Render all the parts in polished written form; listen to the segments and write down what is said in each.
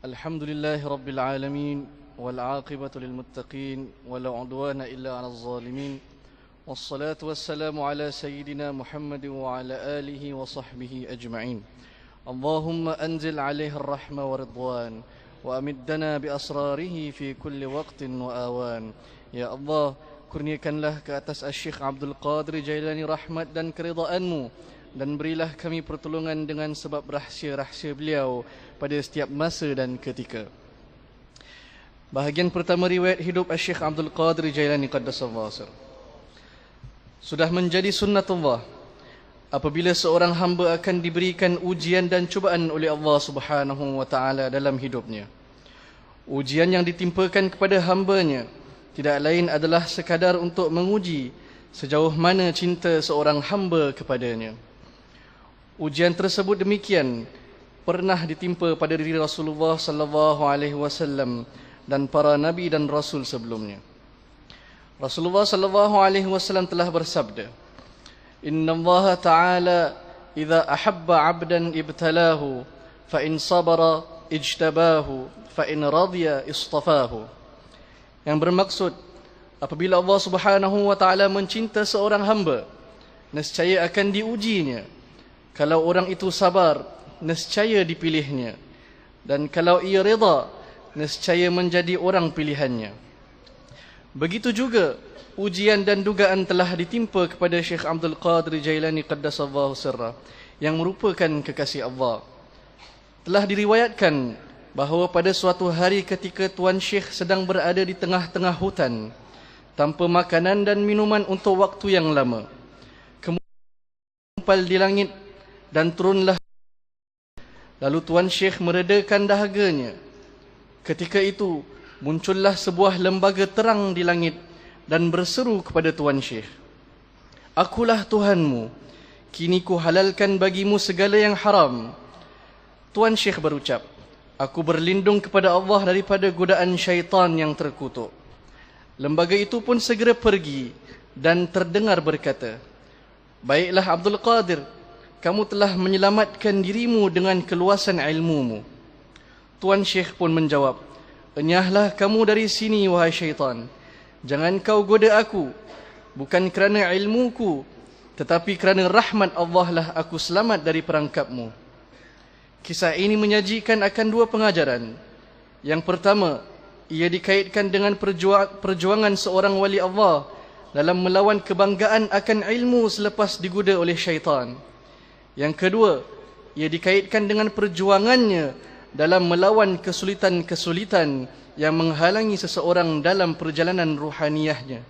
الحمد لله رب العالمين والعاقبة للمتقين ولا عدوان إلا على الظالمين والصلاة والسلام على سيدنا محمد وعلى آله وصحبه أجمعين. اللهم أنزل عليه الرحمة والرضوان وأمدنا بأسراره في كل وقت وآوان. Ya Allah, kurniakanlah ke atas Syekh Abdul Qadir Jailani rahmat dan keridaan-Mu, dan berilah kami pertolongan dengan sebab rahsia-rahsia beliau pada setiap masa dan ketika. Bahagian pertama riwayat hidup Syekh Abdul Qadir Jailani qaddasallahu sirr. Sudah menjadi sunnatullah apabila seorang hamba akan diberikan ujian dan cubaan oleh Allah Subhanahu wa taala dalam hidupnya. Ujian yang ditimpakan kepada hamba-Nya tidak lain adalah sekadar untuk menguji sejauh mana cinta seorang hamba kepadanya. Ujian tersebut demikian pernah ditimpa pada diri Rasulullah sallallahu alaihi wasallam dan para nabi dan rasul sebelumnya. Rasulullah sallallahu alaihi wasallam telah bersabda, "Inna Allah Ta'ala idza ahabba 'abdan ibtalahu fa in sabara ijtabahu fa in radiya istafahu." Yang bermaksud, apabila Allah Subhanahu wa taala mencinta seorang hamba, nescaya akan diujinya. Kalau orang itu sabar, nescaya dipilihnya. Dan kalau ia reda, nescaya menjadi orang pilihannya. Begitu juga ujian dan dugaan telah ditimpa kepada Syekh Abdul Qadir Jailani qaddasallahu sirra, yang merupakan kekasih Allah. Telah diriwayatkan bahawa pada suatu hari ketika Tuan Syekh sedang berada di tengah-tengah hutan tanpa makanan dan minuman untuk waktu yang lama, kemudian di langit dan turunlah. Lalu Tuan Syekh meredakan dahaganya. Ketika itu muncullah sebuah lembaga terang di langit dan berseru kepada Tuan Syekh, "Akulah Tuhanmu, kini ku halalkan bagimu segala yang haram." Tuan Syekh berucap, "Aku berlindung kepada Allah daripada godaan syaitan yang terkutuk." Lembaga itu pun segera pergi dan terdengar berkata, "Baiklah Abdul Qadir, kamu telah menyelamatkan dirimu dengan keluasan ilmumu." Tuan Syekh pun menjawab, "Enyahlah kamu dari sini wahai syaitan. Jangan kau goda aku. Bukan kerana ilmuku, tetapi kerana rahmat Allah lah aku selamat dari perangkapmu." Kisah ini menyajikan akan dua pengajaran. Yang pertama, ia dikaitkan dengan perjuangan seorang wali Allah dalam melawan kebanggaan akan ilmu selepas digoda oleh syaitan. Yang kedua, ia dikaitkan dengan perjuangannya dalam melawan kesulitan-kesulitan yang menghalangi seseorang dalam perjalanan ruhaniyahnya.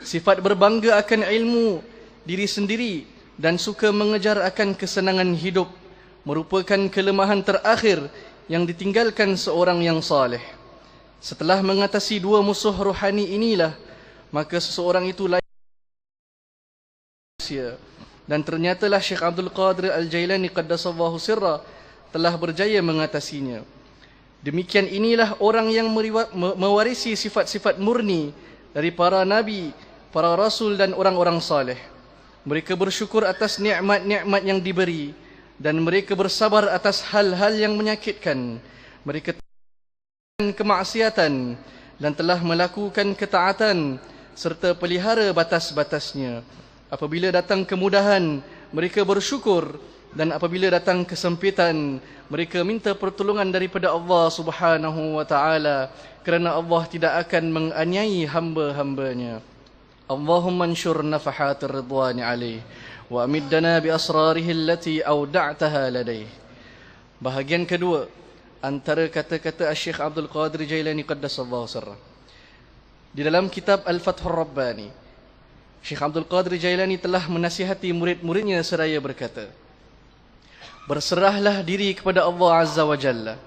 Sifat berbangga akan ilmu diri sendiri dan suka mengejar akan kesenangan hidup merupakan kelemahan terakhir yang ditinggalkan seorang yang saleh. Setelah mengatasi dua musuh rohani inilah, maka seseorang itu layak. Dan ternyatalah Syekh Abdul Qadir Al-Jailani qaddasallahu sirra telah berjaya mengatasinya. Demikian inilah orang yang mewarisi sifat-sifat murni dari para nabi, para rasul dan orang-orang saleh. Mereka bersyukur atas nikmat-nikmat yang diberi dan mereka bersabar atas hal-hal yang menyakitkan. Mereka kemaksiatan dan telah melakukan ketaatan serta pelihara batas-batasnya. Apabila datang kemudahan, mereka bersyukur, dan apabila datang kesempitan, mereka minta pertolongan daripada Allah Subhanahu wa taala, kerana Allah tidak akan menganiaya hamba-hambanya. Allahumma anshur nafahatir ridwani alaih wa amiddana bi asrarihi allati awda'taha ladaih. Bahagian kedua antara kata-kata Syekh Abdul Qadir Jailani qaddasallahu sirra. Di dalam kitab Al-Fathur Rabbani, Syekh Abdul Qadir Jailani telah menasihati murid-muridnya seraya berkata, "Berserahlah diri kepada Allah Azza wa Jalla,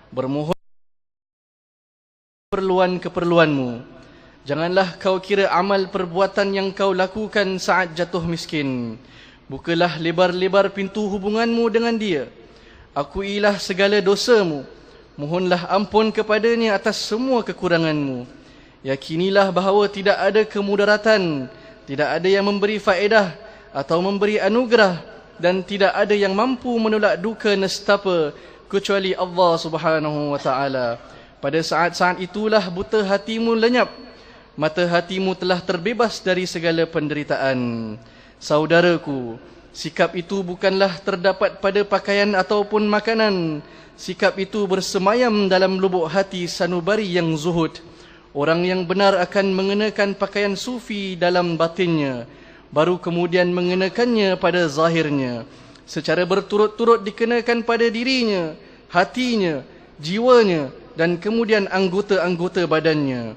bermohon keperluan-keperluanmu. Janganlah kau kira amal perbuatan yang kau lakukan saat jatuh miskin. Bukalah lebar-lebar pintu hubunganmu dengan Dia. Akuilah segala dosamu. Mohonlah ampun kepadanya atas semua kekuranganmu. Yakinilah bahawa tidak ada kemudaratan, tidak ada yang memberi faedah atau memberi anugerah, dan tidak ada yang mampu menolak duka nestapa kecuali Allah Subhanahu wa taala. Pada saat-saat itulah buta hatimu lenyap, mata hatimu telah terbebas dari segala penderitaan. Saudaraku, sikap itu bukanlah terdapat pada pakaian ataupun makanan. Sikap itu bersemayam dalam lubuk hati sanubari yang zuhud. Orang yang benar akan mengenakan pakaian sufi dalam batinnya, baru kemudian mengenakannya pada zahirnya. Secara berturut-turut dikenakan pada dirinya, hatinya, jiwanya, dan kemudian anggota-anggota badannya.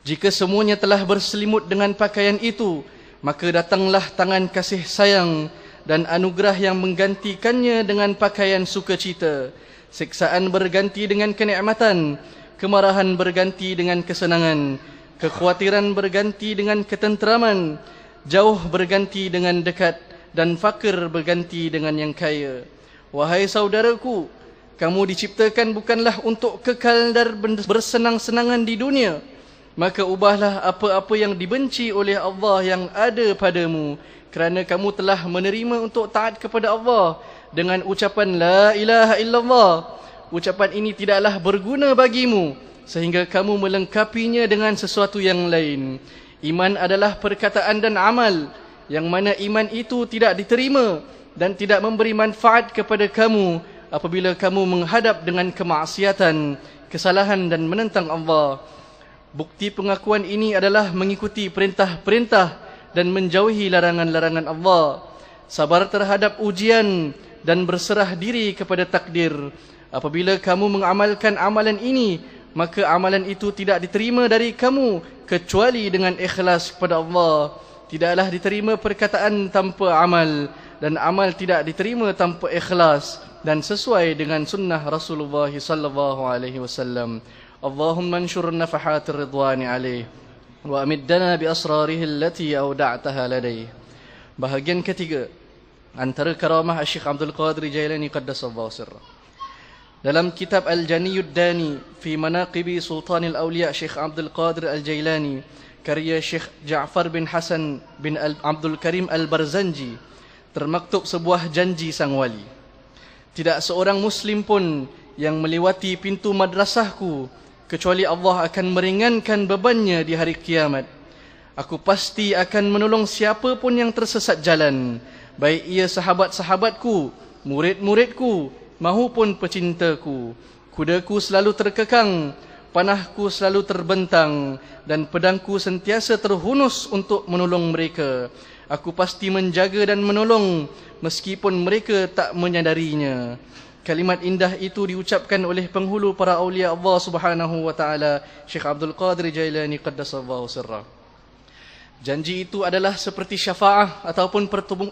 Jika semuanya telah berselimut dengan pakaian itu, maka datanglah tangan kasih sayang dan anugerah yang menggantikannya dengan pakaian sukacita. Siksaan berganti dengan kenikmatan, kemarahan berganti dengan kesenangan, kekhawatiran berganti dengan ketenteraman, jauh berganti dengan dekat, dan fakir berganti dengan yang kaya. Wahai saudaraku, kamu diciptakan bukanlah untuk kekal dan bersenang-senangan di dunia. Maka ubahlah apa-apa yang dibenci oleh Allah yang ada padamu, kerana kamu telah menerima untuk taat kepada Allah dengan ucapan La ilaha illallah. Ucapan ini tidaklah berguna bagimu sehingga kamu melengkapinya dengan sesuatu yang lain. Iman adalah perkataan dan amal, yang mana iman itu tidak diterima dan tidak memberi manfaat kepada kamu apabila kamu menghadap dengan kemaksiatan, kesalahan dan menentang Allah. Bukti pengakuan ini adalah mengikuti perintah-perintah dan menjauhi larangan-larangan Allah, sabar terhadap ujian dan berserah diri kepada takdir. Apabila kamu mengamalkan amalan ini, maka amalan itu tidak diterima dari kamu kecuali dengan ikhlas kepada Allah. Tidaklah diterima perkataan tanpa amal, dan amal tidak diterima tanpa ikhlas dan sesuai dengan sunnah Rasulullah sallallahu alaihi wasallam. Allahumma anshur nafahatir ridwani alaih wa amiddana bi asrarihi allati awda'taha ladayh. Bahagian ketiga antara karamah Syekh Abdul Qadir Jailani qaddasallahu sirrah. Dalam kitab Al-Janiyud Dani fi Manaqibi Sultanil Awliya Syekh Abdul Qadir Al-Jailani, karya Syekh Ja'far bin Hasan bin Abdul Karim Al-Barzanji, termaktub sebuah janji sang wali. Tidak seorang muslim pun yang melewati pintu madrasahku kecuali Allah akan meringankan bebannya di hari kiamat. Aku pasti akan menolong siapa pun yang tersesat jalan, baik ia sahabat-sahabatku, murid-muridku, mahupun pecintaku. Kudaku selalu terkekang, panahku selalu terbentang, dan pedangku sentiasa terhunus untuk menolong mereka. Aku pasti menjaga dan menolong meskipun mereka tak menyadarinya. Kalimat indah itu diucapkan oleh penghulu para awliya Allah Subhanahu wa taala, Syekh Abdul Qadir Jailani qaddasallahu sirrah. Janji itu adalah seperti syafaah ataupun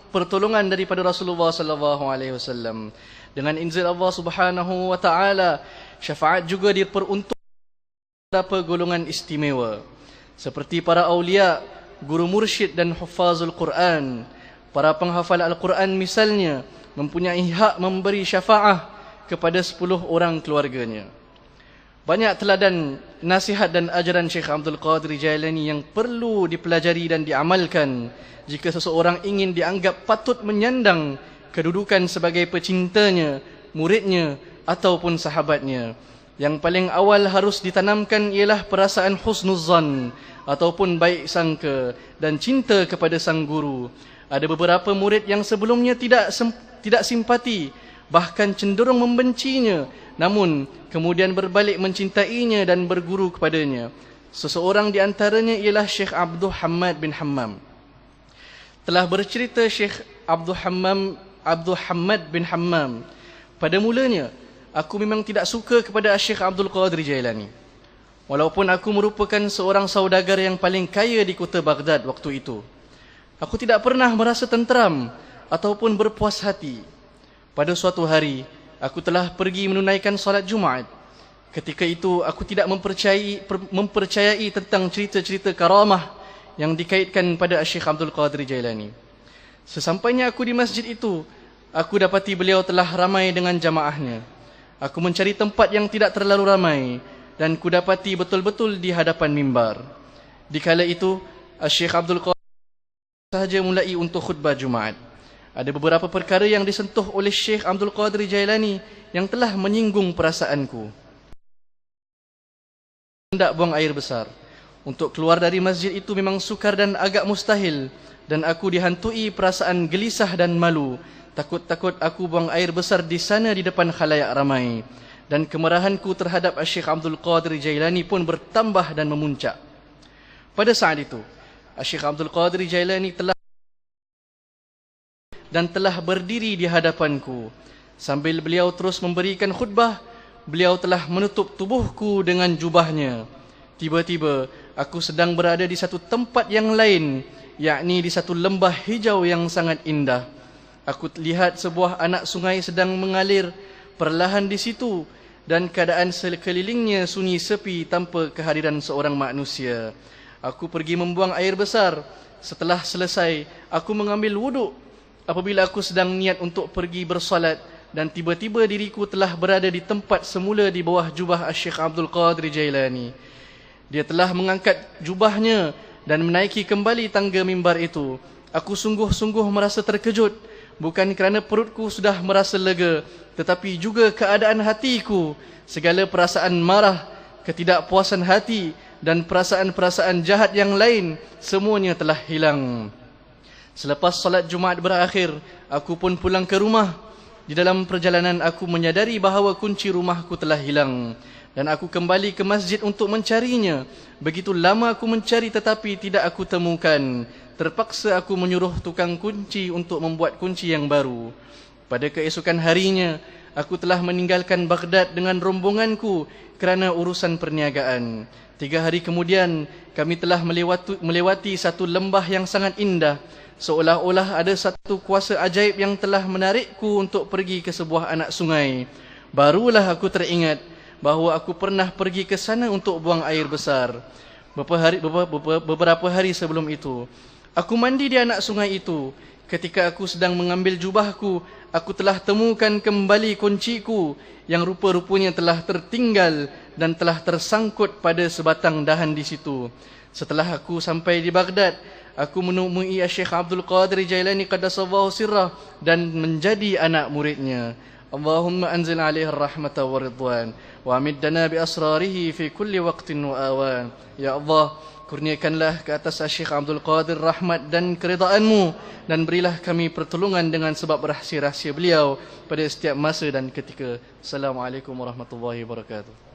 pertolongan daripada Rasulullah sallallahu alaihi wasallam. Dengan izin Allah Subhanahu wa taala, syafaat juga diperuntukkan beberapa golongan istimewa seperti para awliya, guru mursyid dan hufazul Quran. Para penghafal Al-Quran misalnya mempunyai hak memberi syafaah kepada 10 orang keluarganya. Banyak teladan, nasihat dan ajaran Syekh Abdul Qadir Jailani yang perlu dipelajari dan diamalkan jika seseorang ingin dianggap patut menyandang kedudukan sebagai pecintanya, muridnya ataupun sahabatnya. Yang paling awal harus ditanamkan ialah perasaan husnuzan ataupun baik sangka dan cinta kepada sang guru. Ada beberapa murid yang sebelumnya tidak simpati, bahkan cenderung membencinya, namun kemudian berbalik mencintainya dan berguru kepadanya. Seseorang di antaranya ialah Syekh Abdul Hamad bin Hammam. Telah bercerita Syekh Abdul Hamad bin Hammam, pada mulanya aku memang tidak suka kepada Syekh Abdul Qadir Jailani, walaupun aku merupakan seorang saudagar yang paling kaya di kota Baghdad waktu itu. Aku tidak pernah merasa tenteram ataupun berpuas hati. Pada suatu hari, aku telah pergi menunaikan solat Jumaat. Ketika itu, aku tidak mempercayai tentang cerita-cerita karamah yang dikaitkan pada Syekh Abdul Qadir Jailani. Sesampainya aku di masjid itu, aku dapati beliau telah ramai dengan jamaahnya. Aku mencari tempat yang tidak terlalu ramai dan kudapati betul-betul di hadapan mimbar. Dikala itu, Syekh Abdul Qadir sahaja mulai untuk khutbah Jumaat. Ada beberapa perkara yang disentuh oleh Syekh Abdul Qadir Jailani yang telah menyinggung perasaanku. Hendak buang air besar. Untuk keluar dari masjid itu memang sukar dan agak mustahil, dan aku dihantui perasaan gelisah dan malu. Takut-takut aku buang air besar di sana di depan khalayak ramai. Dan kemarahanku terhadap Syekh Abdul Qadir Jailani pun bertambah dan memuncak. Pada saat itu, Syekh Abdul Qadir Jailani telah berdiri di hadapanku. Sambil beliau terus memberikan khutbah, beliau telah menutup tubuhku dengan jubahnya. Tiba-tiba, aku sedang berada di satu tempat yang lain, yakni di satu lembah hijau yang sangat indah. Aku lihat sebuah anak sungai sedang mengalir perlahan di situ, dan keadaan sekelilingnya sunyi sepi tanpa kehadiran seorang manusia. Aku pergi membuang air besar. Setelah selesai, aku mengambil wuduk. Apabila aku sedang niat untuk pergi bersolat, dan tiba-tiba diriku telah berada di tempat semula di bawah jubah Syekh Abdul Qadir Jailani. Dia telah mengangkat jubahnya dan menaiki kembali tangga mimbar itu. Aku sungguh-sungguh merasa terkejut, bukan kerana perutku sudah merasa lega, tetapi juga keadaan hatiku. Segala perasaan marah, ketidakpuasan hati dan perasaan-perasaan jahat yang lain semuanya telah hilang. Selepas salat Jumaat berakhir, aku pun pulang ke rumah. Di dalam perjalanan aku menyadari bahawa kunci rumahku telah hilang, dan aku kembali ke masjid untuk mencarinya. Begitu lama aku mencari tetapi tidak aku temukan. Terpaksa aku menyuruh tukang kunci untuk membuat kunci yang baru. Pada keesokan harinya, aku telah meninggalkan Baghdad dengan rombonganku kerana urusan perniagaan. 3 hari kemudian, kami telah melewati satu lembah yang sangat indah. Seolah-olah ada satu kuasa ajaib yang telah menarikku untuk pergi ke sebuah anak sungai. Barulah aku teringat bahawa aku pernah pergi ke sana untuk buang air besar. Beberapa hari sebelum itu, aku mandi di anak sungai itu. Ketika aku sedang mengambil jubahku, aku telah temukan kembali kunciku yang rupa-rupanya telah tertinggal dan telah tersangkut pada sebatang dahan di situ. Setelah aku sampai di Baghdad, aku menemui Syekh Abdul Qadir Jailani qaddasallahu sirrah dan menjadi anak muridnya. Allahumma anzil alaihi rahmata wa ridwan wa amiddana bi asrarihi fi kulli waqtin wa awan. Ya Allah, kurniakanlah ke atas Syekh Abdul Qadir rahmat dan keridaan-Mu, dan berilah kami pertolongan dengan sebab rahsia-rahsia beliau pada setiap masa dan ketika. Assalamualaikum warahmatullahi wabarakatuh.